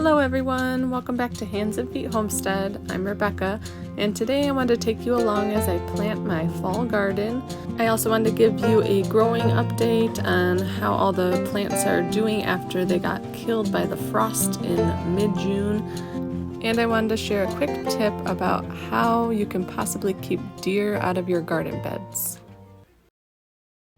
Hello everyone, welcome back to Hands and Feet Homestead. I'm Rebecca, and today I wanted to take you along as I plant my fall garden. I also wanted to give you a growing update on how all the plants are doing after they got killed by the frost in mid-June. And I wanted to share a quick tip about how you can possibly keep deer out of your garden beds.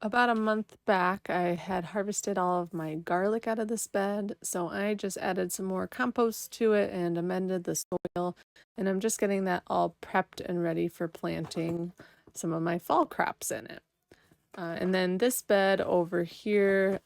About a month back, I had harvested all of my garlic out of this bed, so I just added some more compost to it and amended the soil, and I'm just getting that all prepped and ready for planting some of my fall crops in it. And then this bed over here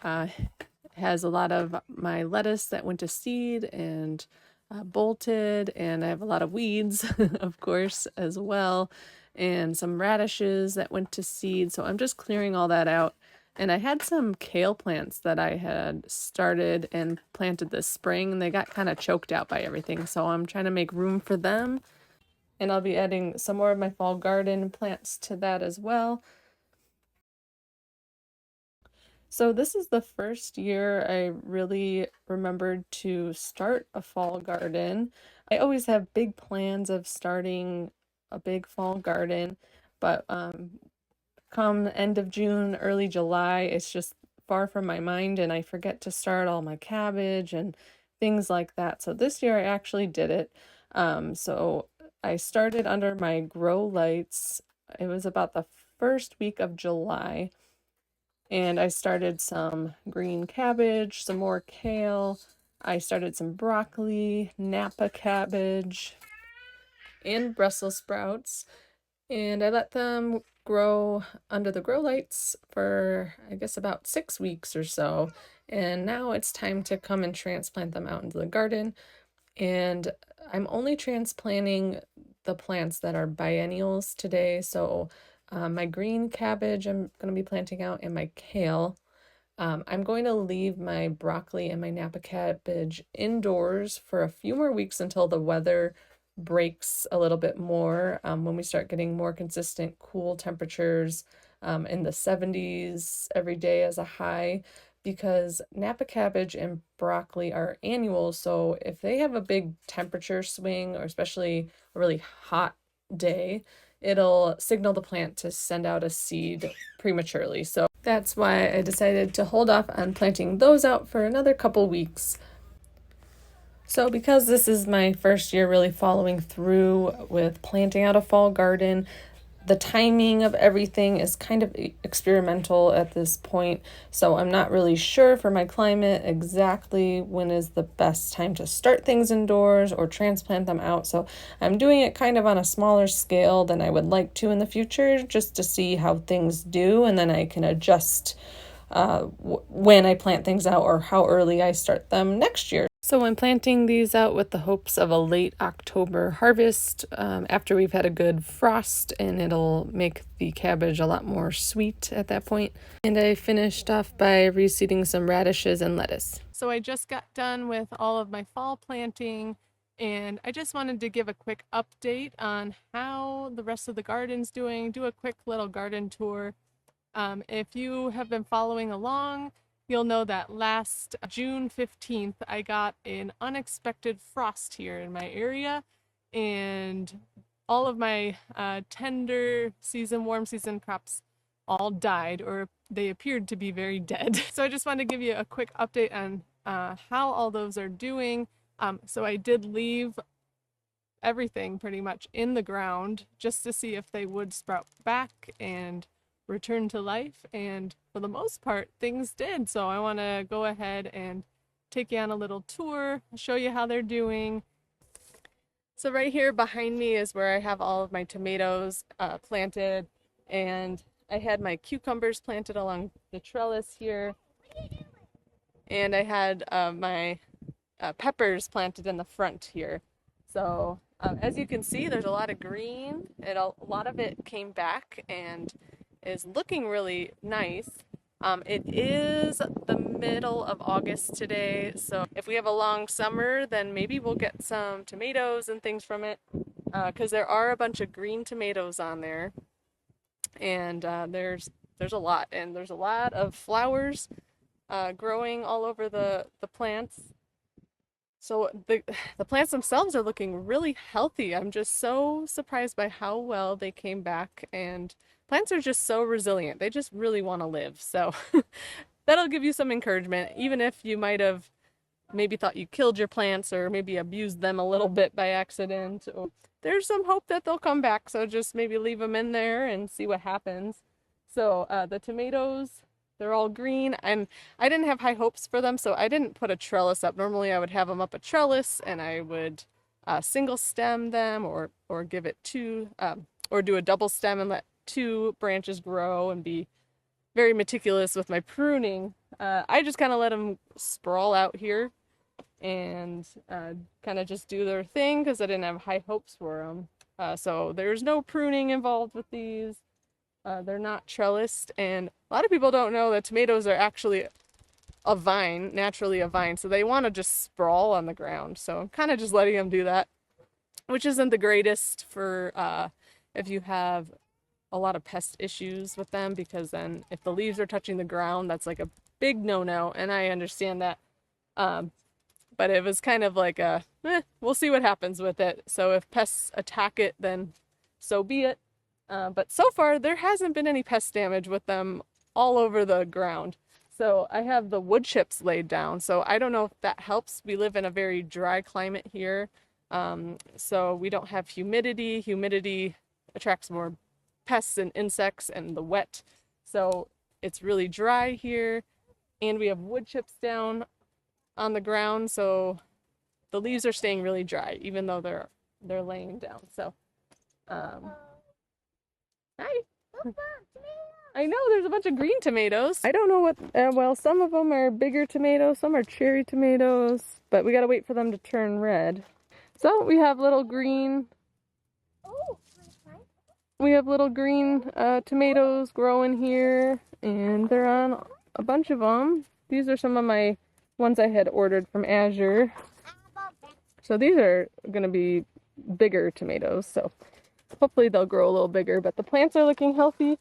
has a lot of my lettuce that went to seed and bolted, and I have a lot of weeds, of course, as well, and some radishes that went to seed. So I'm just clearing all that out. And I had some kale plants that I had started and planted this spring, and they got kind of choked out by everything. So I'm trying to make room for them. And I'll be adding some more of my fall garden plants to that as well. So this is the first year I really remembered to start a fall garden. I always have big plans of starting a big fall garden, but come end of June, early July, it's just far from my mind and I forget to start all my cabbage and things like that. So this year I actually did it. So I started under my grow lights. It was about the first week of July. And I started some green cabbage, some more kale. I started some broccoli, Napa cabbage, and Brussels sprouts. And I let them grow under the grow lights for, I guess, about 6 weeks or so. And now it's time to come and transplant them out into the garden. And I'm only transplanting the plants that are biennials today. So my green cabbage I'm going to be planting out, and my kale. I'm going to leave my broccoli and my Napa cabbage indoors for a few more weeks until the weather breaks a little bit more, when we start getting more consistent cool temperatures in the 70s every day as a high, because Napa cabbage and broccoli are annuals. So if they have a big temperature swing, or especially a really hot day, it'll signal the plant to send out a seed prematurely. So that's why I decided to hold off on planting those out for another couple weeks. So because this is my first year really following through with planting out a fall garden, the timing of everything is kind of experimental at this point. So I'm not really sure for my climate exactly when is the best time to start things indoors or transplant them out. So I'm doing it kind of on a smaller scale than I would like to in the future, just to see how things do, and then I can adjust when I plant things out or how early I start them next year. So I'm planting these out with the hopes of a late October harvest after we've had a good frost, and it'll make the cabbage a lot more sweet at that point. And I finished off by reseeding some radishes and lettuce. So I just got done with all of my fall planting, and I just wanted to give a quick update on how the rest of the garden's doing, do a quick little garden tour. If you have been following along, you'll know that last June 15th, I got an unexpected frost here in my area, and all of my tender season, warm season crops all died, or they appeared to be very dead. So I just wanted to give you a quick update on how all those are doing. So I did leave everything pretty much in the ground just to see if they would sprout back and return to life, and for the most part things did. So I want to go ahead and take you on a little tour, show you how they're doing. So right here behind me is where I have all of my tomatoes planted, and I had my cucumbers planted along the trellis here, and I had my peppers planted in the front here. So as you can see, there's a lot of green, and a lot of it came back and is looking really nice. It is the middle of August today, so if we have a long summer, then maybe we'll get some tomatoes and things from it, because there are a bunch of green tomatoes on there, and there's a lot, and there's a lot of flowers growing all over the plants. So the plants themselves are looking really healthy. I'm just so surprised by how well they came back, and plants are just so resilient. They just really want to live. So that'll give you some encouragement, even if you might have maybe thought you killed your plants or maybe abused them a little bit by accident. There's some hope that they'll come back, so just maybe leave them in there and see what happens. So the tomatoes, they're all green, and I didn't have high hopes for them, so I didn't put a trellis up. Normally I would have them up a trellis and I would single stem them or give it two, or do a double stem and let two branches grow and be very meticulous with my pruning. I just kind of let them sprawl out here and kind of just do their thing because I didn't have high hopes for them. So there's no pruning involved with these. They're not trellised, and a lot of people don't know that tomatoes are actually a vine, naturally a vine, so they want to just sprawl on the ground. So I'm kind of just letting them do that, which isn't the greatest for if you have a lot of pest issues with them, because then if the leaves are touching the ground, that's like a big no-no, and I understand that. But it was kind of like we'll see what happens with it. So if pests attack it, then so be it. But so far, there hasn't been any pest damage with them all over the ground. So I have the wood chips laid down. So I don't know if that helps. We live in a very dry climate here. So we don't have humidity. Humidity attracts more pests and insects and the wet. So it's really dry here. And we have wood chips down on the ground. So the leaves are staying really dry, even though they're laying down. So, hi. I know there's a bunch of green tomatoes. I don't know what, well, some of them are bigger tomatoes, some are cherry tomatoes, but we gotta wait for them to turn red. So we have little green, tomatoes growing here, and they're on a bunch of them. These are some of my ones I had ordered from Azure. So these are gonna be bigger tomatoes, so hopefully they'll grow a little bigger, but the plants are looking healthy.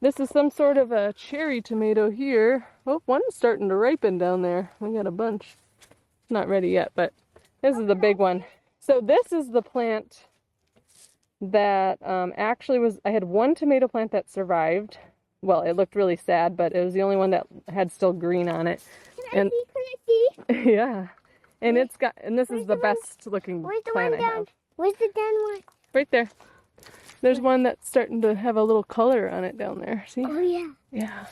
This is some sort of a cherry tomato here. Oh, one's starting to ripen down there. We got a bunch. Not ready yet, but this is the big one. So this is the plant that actually was, I had one tomato plant that survived. Well, it looked really sad, but it was the only one that had still green on it. Can I see? Yeah. And it's got, and this is the best looking plant I have. Where's the done one? Right there. There's one that's starting to have a little color on it down there. See? Oh, yeah. Yeah.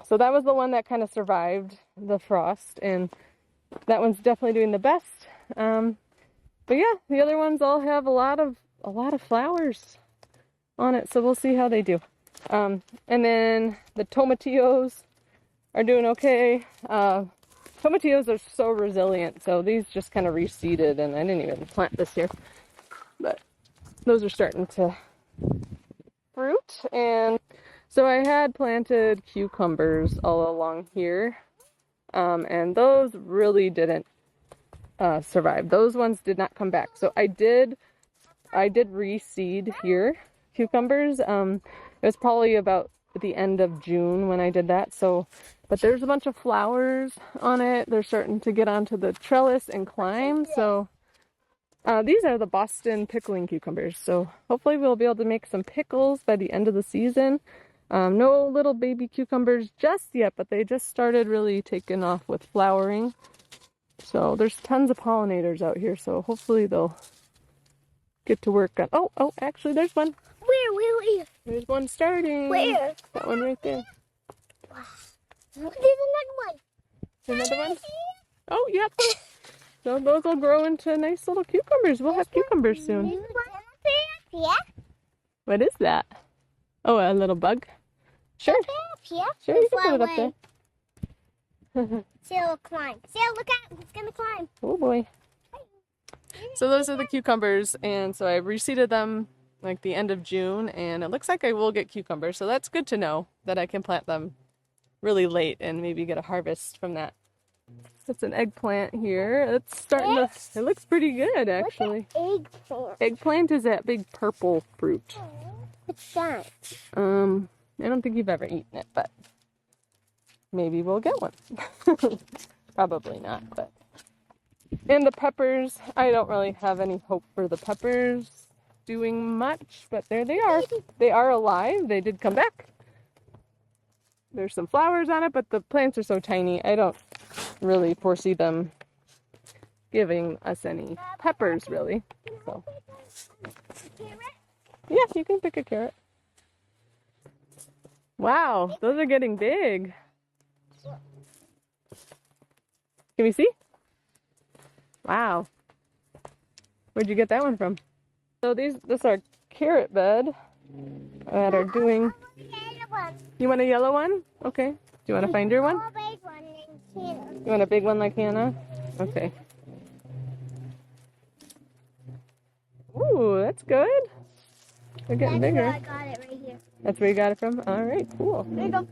So that was the one that kind of survived the frost, and that one's definitely doing the best. But yeah, the other ones all have a lot of flowers on it, so we'll see how they do. And then the tomatillos are doing okay. Tomatillos are so resilient, so these just kind of reseeded, and I didn't even plant this year. But those are starting to fruit. And so I had planted cucumbers all along here, and those really didn't survive. Those ones did not come back. So I did reseed here cucumbers. It was probably about the end of June when I did that. So, but there's a bunch of flowers on it. They're starting to get onto the trellis and climb. So these are the Boston pickling cucumbers, so hopefully we'll be able to make some pickles by the end of the season. No little baby cucumbers just yet, but they just started really taking off with flowering. So there's tons of pollinators out here, so hopefully they'll get to work on... Oh, actually there's one. Where? There's one starting. Where? That one right there. There's another one. Another one? Oh, yep. So those will grow into nice little cucumbers. We'll have cucumbers soon. Yeah. What is that? Oh, a little bug? Sure. Yeah. Sure, you can put it up there. Sarah will climb. Sarah, look out. It's going to climb. Oh boy. So those are the cucumbers, and so I reseeded them like the end of June, and it looks like I will get cucumbers. So that's good to know that I can plant them really late and maybe get a harvest from that. That's an eggplant here. It's starting to, it looks pretty good actually. What's eggplant? Eggplant is that big purple fruit. What's that? I don't think you've ever eaten it, but maybe we'll get one. Probably not, but And the peppers, I don't really have any hope for the peppers doing much, but there they are. They are alive. They did come back. There's some flowers on it, but the plants are so tiny, I don't really foresee them giving us any peppers, really. So, yeah, you can pick a carrot. Wow, those are getting big. Can we see? Wow. Where'd you get that one from? So this is our carrot bed that are doing... You want a yellow one? Okay. Do you want to find your one? You want a big one like Hannah? Okay. Ooh, that's good. They're getting bigger. I got it right here. That's where you got it from? All right, cool. There you go.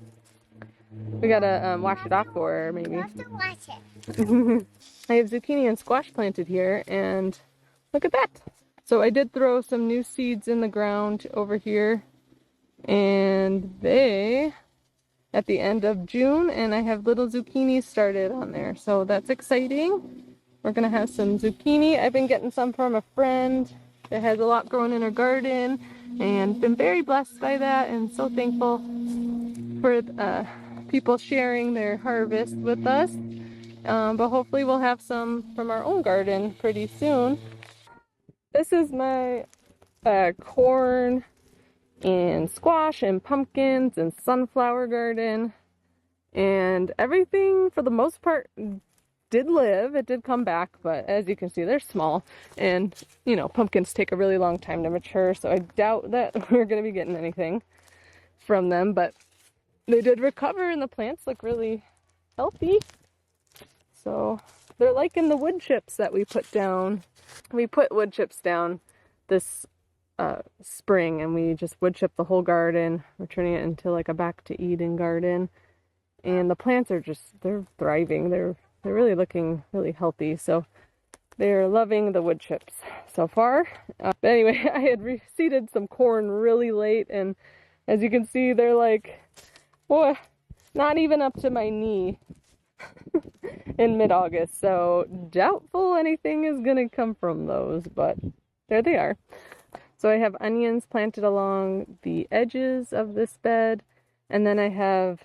We gotta wash it off for her, maybe. You have to wash it. I have zucchini and squash planted here, and look at that. So I did throw some new seeds in the ground over here, and they, at the end of June, and I have little zucchini started on there, so that's exciting. We're gonna have some zucchini. I've been getting some from a friend that has a lot growing in her garden, and been very blessed by that, and so thankful for people sharing their harvest with us. But hopefully we'll have some from our own garden pretty soon. This is my corn and squash and pumpkins and sunflower garden, and everything for the most part did live. It did come back, but as you can see, they're small, and you know, pumpkins take a really long time to mature, so I doubt that we're going to be getting anything from them, but they did recover and the plants look really healthy. So they're liking the wood chips that we put down. We put wood chips down this spring, and we just wood chip the whole garden. We're turning it into like a back to Eden garden, and the plants are they're thriving. They're really looking really healthy. So they're loving the wood chips so far. But anyway, I had reseeded some corn really late, and as you can see, they're like, boy, not even up to my knee in mid-August, so doubtful anything is gonna come from those, but there they are. So I have onions planted along the edges of this bed, and then I have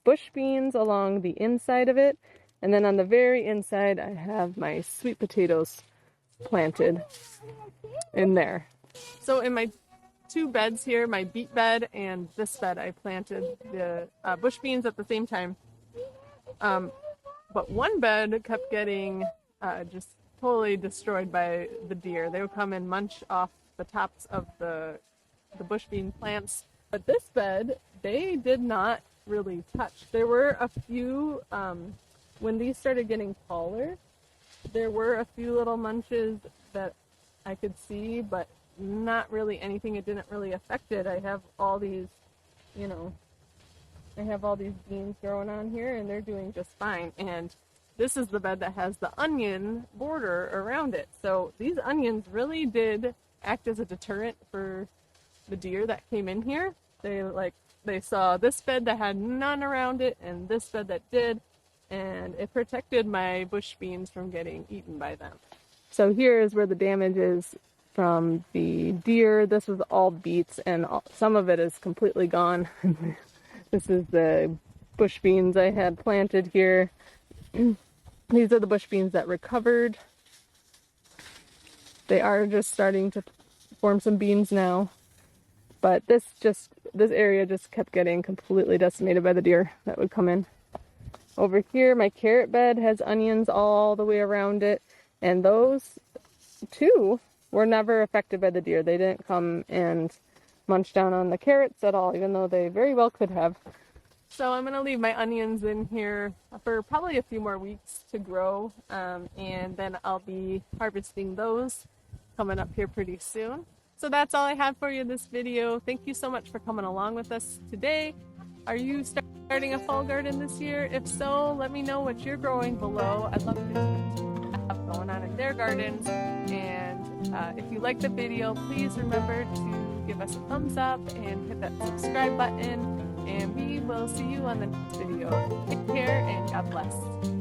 bush beans along the inside of it, and then on the very inside I have my sweet potatoes planted in there. So in my two beds here, my beet bed and this bed, I planted the bush beans at the same time. But one bed kept getting just totally destroyed by the deer. They would come and munch off the tops of the bush bean plants. But this bed, they did not really touch. There were a few, when these started getting taller, there were a few little munches that I could see, but not really anything. It didn't really affect it. I have all these, you know, I have all these beans growing on here, and they're doing just fine. And this is the bed that has the onion border around it. So these onions really did act as a deterrent for the deer that came in here. They saw this bed that had none around it and this bed that did, and it protected my bush beans from getting eaten by them. So here is where the damage is from the deer. This was all beets, and some of it is completely gone. This is the bush beans I had planted here. These are the bush beans that recovered. They are just starting to form some beans now. But this area just kept getting completely decimated by the deer that would come in. Over here, my carrot bed has onions all the way around it. And those two were never affected by the deer. They didn't come and munch down on the carrots at all, even though they very well could have. So I'm going to leave my onions in here for probably a few more weeks to grow, and then I'll be harvesting those coming up here pretty soon. So that's all I have for you in this video. Thank you so much for coming along with us today. Are you starting a fall garden this year? If so, let me know what you're growing below. I'd love to see what you have going on in their gardens. And if you like the video, please remember to give us a thumbs up and hit that subscribe button. And we will see you on the next video. Take care and God bless.